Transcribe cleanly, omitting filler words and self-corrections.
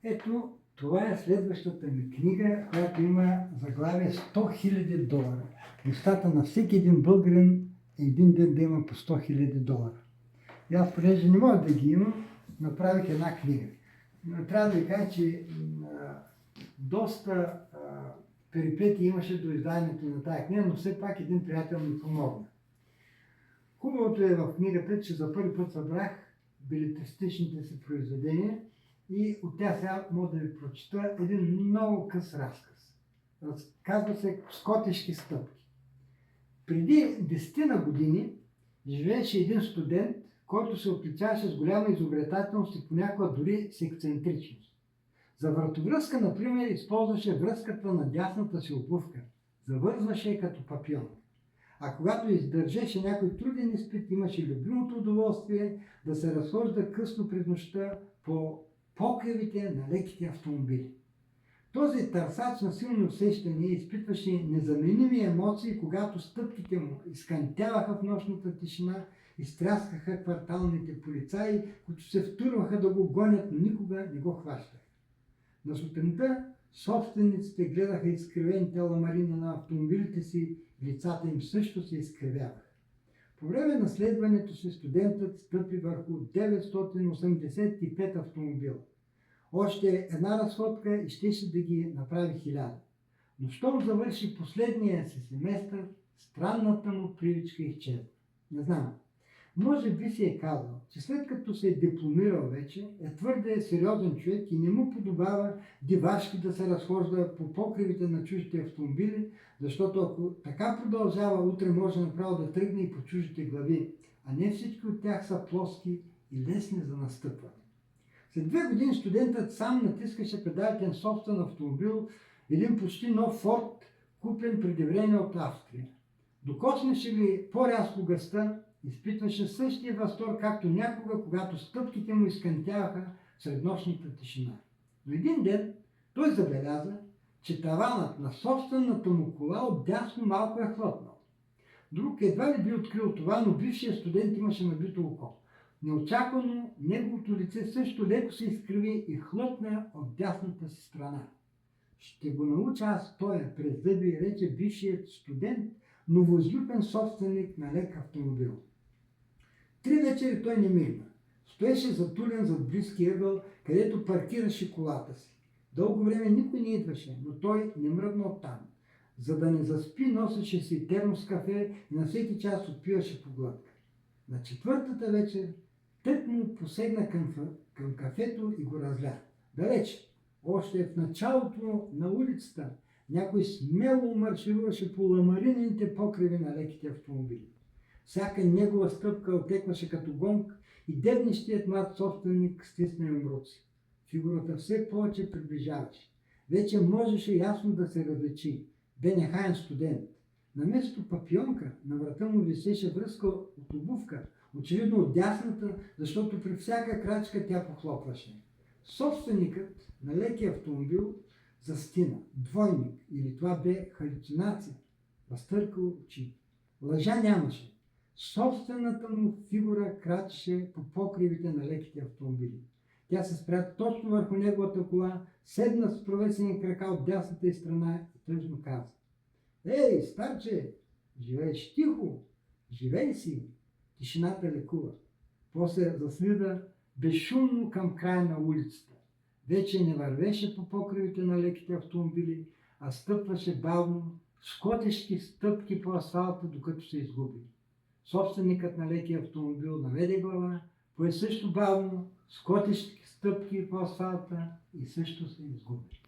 Ето, това е следващата ми книга, която има заглавие $100,000. Мечтата на всеки един българин е един ден да има по $100,000. И аз, понеже не мога да ги имам, направих една книга. Но трябва да ви кажа, че доста перипетии имаше до изданието на тази книга, но все пак един приятел ми помогна. Хубавото е в книгата, че за първи път събрах белетристичните си произведения и от тях сега мога да ви прочета един много къс разказ. Казва се "Скотешки стъпки". Преди 10 години живееше един студент, който се отличаваше с голяма изобретателност и понякога дори с ексцентричност. За вратовръзка, например, използваше връзката на дясната си обувка. Завързваше като папион. А когато издържеше някой труден изпит, имаше любимото удоволствие да се разхожда късно през нощта по покривите на леките автомобили. Този търсач на силни усещания изпитваше незаменими емоции, когато стъпките му изкантяваха в нощната тишина, изтряскаха кварталните полицаи, които се втурваха да го гонят, но никога не го хващаха. На сутринта собствениците гледаха изкривените ламарини на автомобилите си, лицата им също се изкривяваха. По време на следването си студентът стъпи върху 985 автомобила. Още една разходка и щеше да ги направи 1000. Но щом завърши последния си семестър, странната му привичка изчезна. Не знам. Може би си е казал, че след като се е дипломирал вече, е твърде сериозен човек и не му подобава дивашки да се разхожда по покривите на чуждите автомобили, защото ако така продължава, утре може направо да тръгне и по чуждите глави, а не всички от тях са плоски и лесни за настъпване. След 2 години студентът сам натискаше педалите на собствен автомобил, един почти нов Форд, купен преди време от Австрия. Докоснеше ли по-рязко гъста, изпитваше същия възторг, както някога, когато стъпките му изкантяваха сред нощната тишина. Но един ден той забеляза, че таванът на собствената му кола отдясно малко е хлътнал. Друг едва ли би открил това, но бившият студент имаше набито око. Неочаквано неговото лице също леко се изкриви и хлътна от дясната си страна. "Ще го науча аз тоя", през зъби рече бившият студент, новоизлюбен собственик на лек автомобил. 3 вечери той не мигна. Стоеше затулен зад близкия ъгъл, където паркираше колата си. Дълго време никой не идваше, но той не мръдна оттам. За да не заспи, носеше си термос кафе и на всеки час отпиваше по глътка. На 4-та вечер тък му посегна към кафето и го разля. Далеч, още в началото на улицата, някой смело маршируваше по ламаринените покриви на леките автомобили. Всяка негова стъпка отекваше като гонг и дебнещият млад собственик стисна юмруци. Фигурата все повече приближаваше. Вече можеше ясно да се различи. Бе нехаен студент. Наместо папионка на врата му висеше връзка от обувка, очевидно от дясната, защото при всяка крачка тя похлопваше. Собственикът на лекия автомобил застина. Двойник, или това бе халюцинация. Разтъркал очи. Лъжа нямаше. Собствената му фигура крачеше по покривите на леките автомобили. Тя се спря точно върху неговата кола, седна с провесени крака от дясната й страна и тъжно каза: "Ей, старче, живееш тихо, живей си." Тишината лекува. После заслида безшумно към края на улицата. Вече не вървеше по покривите на леките автомобили, а стъпваше бавно, с котешки стъпки по асфалта, докато се изгуби. Собственикът на лекия автомобил наведе глава, пое също бавно, с котешки стъпки по асфалта и също се изгуби.